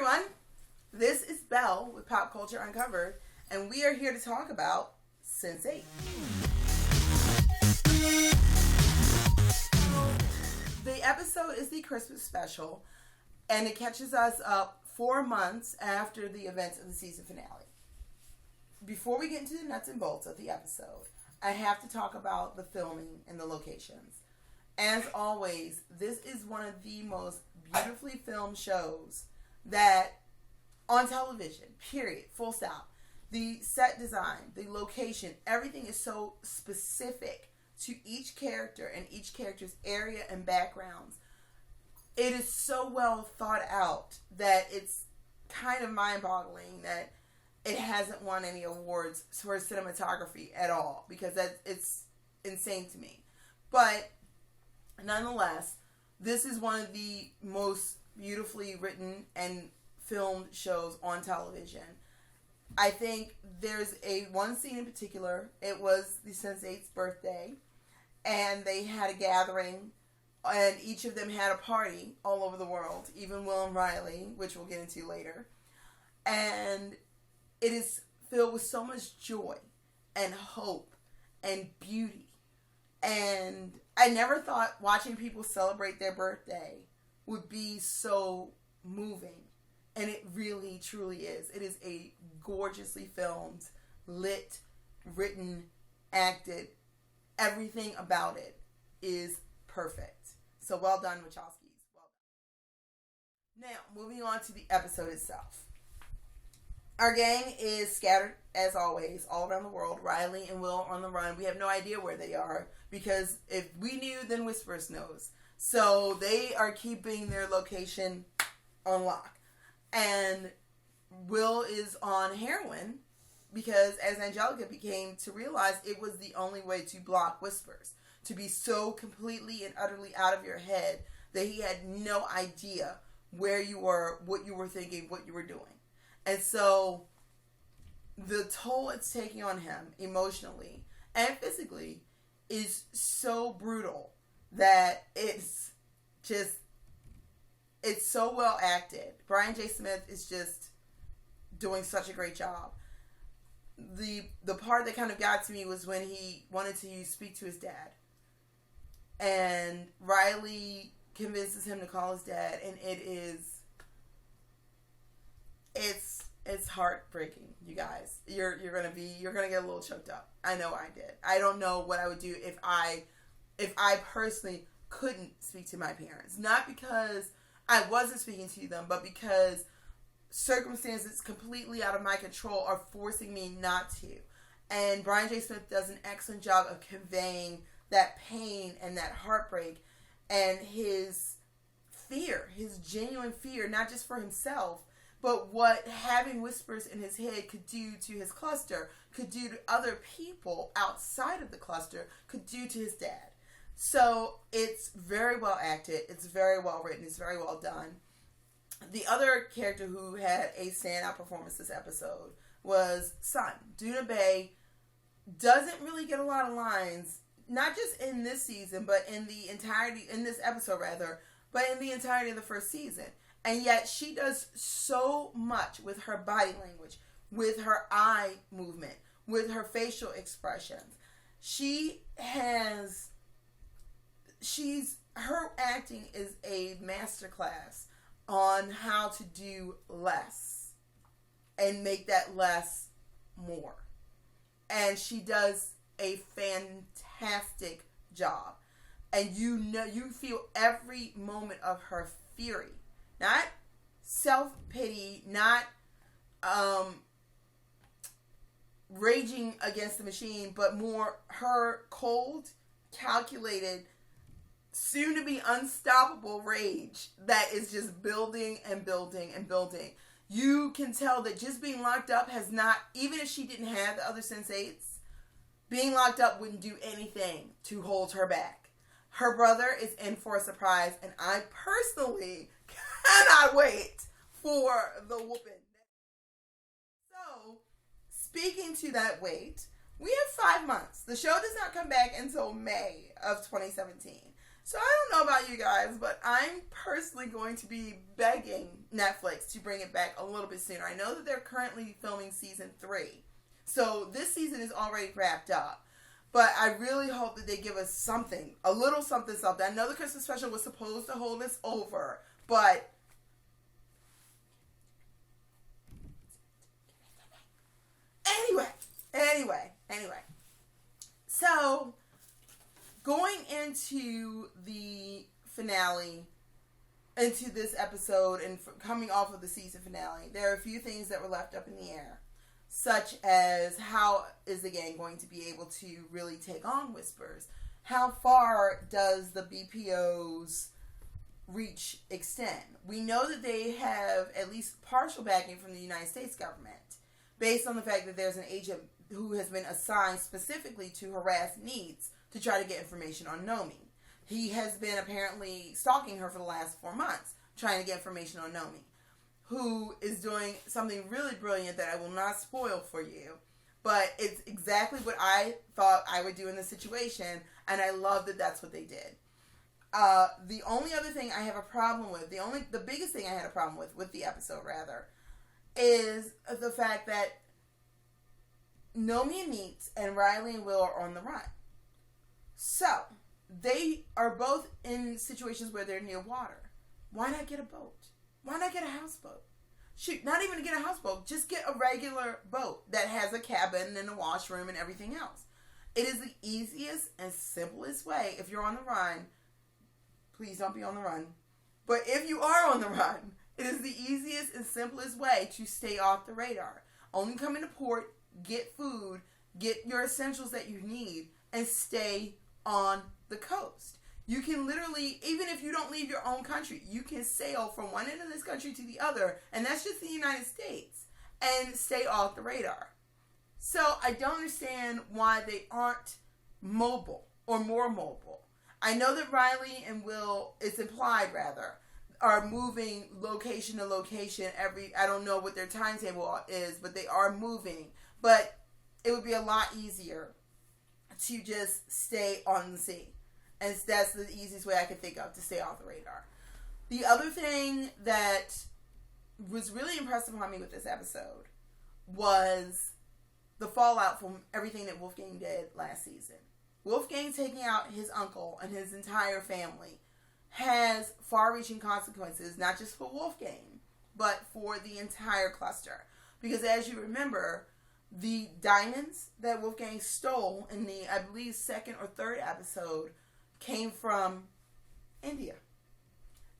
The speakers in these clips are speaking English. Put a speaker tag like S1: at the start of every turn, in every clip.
S1: everyone. This is Belle with Pop Culture Uncovered, and we are here to talk about Sense8. The episode is the Christmas special, and it catches us up 4 months after the events of the season finale. Before we get into the nuts and bolts of the episode, I have to talk about the filming and the locations. As always, this is one of the most beautifully filmed shows that on television, period, full stop. The set design, the location, everything is so specific to each character and each character's area and backgrounds. It is so well thought out that it's kind of mind-boggling that it hasn't won any awards for cinematography at all, because it's insane to me. But nonetheless, this is one of the most beautifully written and filmed shows on television. I think there's one scene in particular. It was the Sense8's birthday, and they had a gathering, and each of them had a party all over the world, even Will and Riley, which we'll get into later. And it is filled with so much joy and hope and beauty. And I never thought watching people celebrate their birthday would be so moving. And it really, truly is. It is a gorgeously filmed, lit, written, acted. Everything about it is perfect. So well done, Wachowskis. Well done. Now, moving on to the episode itself. Our gang is scattered, as always, all around the world. Riley and Will are on the run. We have no idea where they are, because if we knew, then Whispers knows. So they are keeping their location on lock. And Will is on heroin because, as Angelica became to realize, it was the only way to block Whispers. To be so completely and utterly out of your head that he had no idea where you were, what you were thinking, what you were doing. And so the toll it's taking on him emotionally and physically is so brutal that it's so well acted. Brian J. Smith is just doing such a great job. The part that kind of got to me was when he wanted to speak to his dad. And Riley convinces him to call his dad, and it's heartbreaking, you guys. You're gonna get a little choked up. I know I did. I don't know what I would do if I personally couldn't speak to my parents. Not because I wasn't speaking to them, but because circumstances completely out of my control are forcing me not to. And Brian J. Smith does an excellent job of conveying that pain and that heartbreak and his fear, his genuine fear, not just for himself, but what having Whispers in his head could do to his cluster, could do to other people outside of the cluster, could do to his dad. So it's very well acted, it's very well written, it's very well done. The other character who had a standout performance this episode was Sun. Duna Bay doesn't really get a lot of lines, not just in this season, but in this episode but in the entirety of the first season. And yet she does so much with her body language, with her eye movement, with her facial expressions. Her acting is a masterclass on how to do less and make that less more. And she does a fantastic job. And you feel every moment of her fury. Not self-pity, not raging against the machine, but more her cold, calculated, soon-to-be unstoppable rage that is just building and building and building. You can tell that just being locked up has not, even if she didn't have the other Sense8s, being locked up wouldn't do anything to hold her back. Her brother is in for a surprise, and I personally cannot wait for the whooping. So, speaking to that wait, we have 5 months. The show does not come back until May of 2017. So I don't know about you guys, but I'm personally going to be begging Netflix to bring it back a little bit sooner. I know that they're currently filming season 3. So this season is already wrapped up. But I really hope that they give us something, a little something, something. I know the Christmas special was supposed to hold us over, but anyway. So going into the finale, into this episode, and coming off of the season finale, there are a few things that were left up in the air, such as how is the gang going to be able to really take on Whispers? How far does the BPO's reach extend? We know that they have at least partial backing from the United States government, based on the fact that there's an agent who has been assigned specifically to harass Needs to try to get information on Nomi. He has been apparently stalking her for the last 4 months, trying to get information on Nomi, who is doing something really brilliant that I will not spoil for you, but it's exactly what I thought I would do in this situation, and I love that that's what they did. The only other thing I have a problem with, the biggest thing I had a problem with the episode rather, is the fact that Nomi and Neats and Riley and Will are on the run. So, they are both in situations where they're near water. Why not get a boat? Why not get a houseboat? Shoot, not even to get a houseboat, just get a regular boat that has a cabin and a washroom and everything else. It is the easiest and simplest way. If you're on the run, please don't be on the run. But if you are on the run, it is the easiest and simplest way to stay off the radar. Only come into port, get food, get your essentials that you need, and stay on the coast. You can literally, even if you don't leave your own country, you can sail from one end of this country to the other, and that's just the United States, and stay off the radar. So I don't understand why they aren't mobile or more mobile. I know that Riley and Will, it's implied rather, are moving location to location I don't know what their timetable is, but they are moving. But it would be a lot easier to just stay on the sea. And that's the easiest way I could think of to stay off the radar. The other thing that was really impressive upon me with this episode was the fallout from everything that Wolfgang did last season. Wolfgang taking out his uncle and his entire family has far-reaching consequences, not just for Wolfgang, but for the entire cluster. Because as you remember, the diamonds that Wolfgang stole in the, I believe, second or third episode came from India.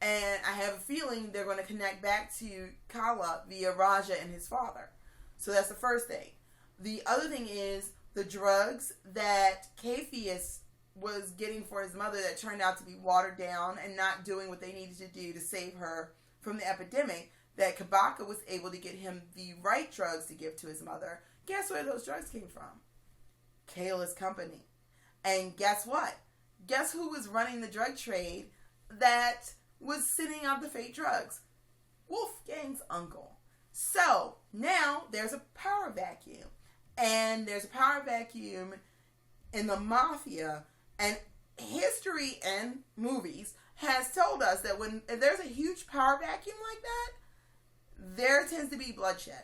S1: And I have a feeling they're going to connect back to Kala via Raja and his father. So that's the first thing. The other thing is the drugs that Capheus was getting for his mother that turned out to be watered down and not doing what they needed to do to save her from the epidemic, that Kabaka was able to get him the right drugs to give to his mother. Guess where those drugs came from? Kayla's company. And guess what? Guess who was running the drug trade that was sending out the fake drugs? Wolfgang's uncle. So now there's a power vacuum. And there's a power vacuum in the mafia. And history and movies has told us that if there's a huge power vacuum like that, there tends to be bloodshed.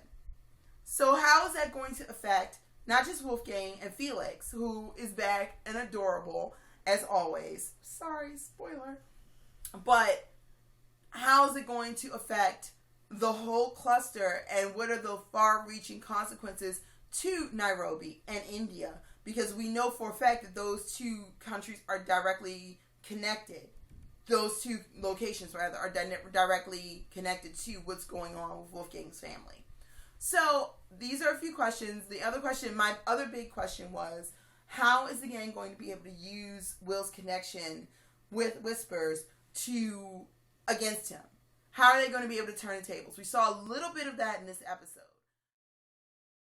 S1: So how is that going to affect not just Wolfgang and Felix, who is back and adorable as always? Sorry, spoiler. But how is it going to affect the whole cluster, and what are the far-reaching consequences to Nairobi and India? Because we know for a fact that those two countries are directly connected. Those two locations, rather, are directly connected to what's going on with Wolfgang's family. So, these are a few questions. The other question, my other big question was, how is the gang going to be able to use Will's connection with Whispers against him? How are they going to be able to turn the tables? We saw a little bit of that in this episode.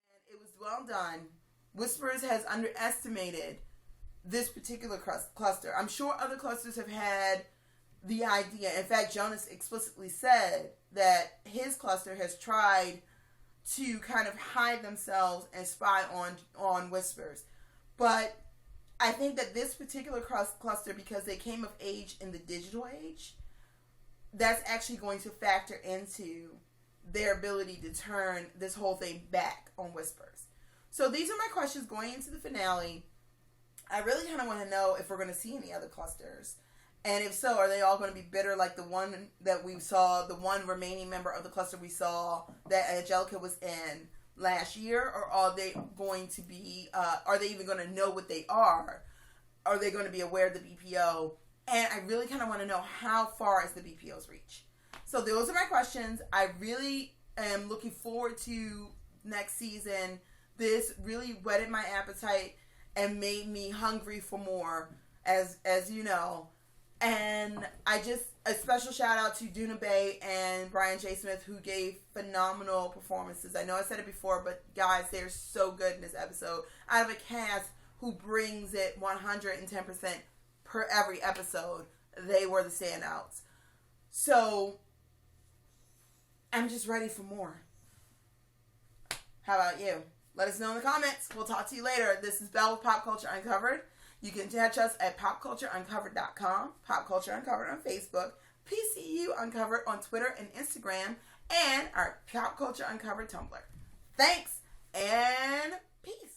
S1: And it was well done. Whispers has underestimated this particular cluster. I'm sure other clusters have had the idea. In fact, Jonas explicitly said that his cluster has tried to kind of hide themselves and spy on Whispers. But I think that this particular cluster, because they came of age in the digital age, that's actually going to factor into their ability to turn this whole thing back on Whispers. So these are my questions going into the finale. I really kind of want to know if we're going to see any other clusters. And if so, are they all going to be bitter like the one that we saw, the one remaining member of the cluster we saw that Angelica was in last year? Or are they going to be, are they even going to know what they are? Are they going to be aware of the BPO? And I really kind of want to know, how far is the BPO's reach? So those are my questions. I really am looking forward to next season. This really whetted my appetite and made me hungry for more, as you know. And a special shout out to Duna Bay and Brian J. Smith, who gave phenomenal performances. I know I said it before, but guys, they're so good in this episode. Out of a cast who brings it 110% per every episode, they were the standouts. So, I'm just ready for more. How about you? Let us know in the comments. We'll talk to you later. This is Belle with Pop Culture Uncovered. You can catch us at popcultureuncovered.com, Pop Culture Uncovered on Facebook, PCU Uncovered on Twitter and Instagram, and our Pop Culture Uncovered Tumblr. Thanks, and peace.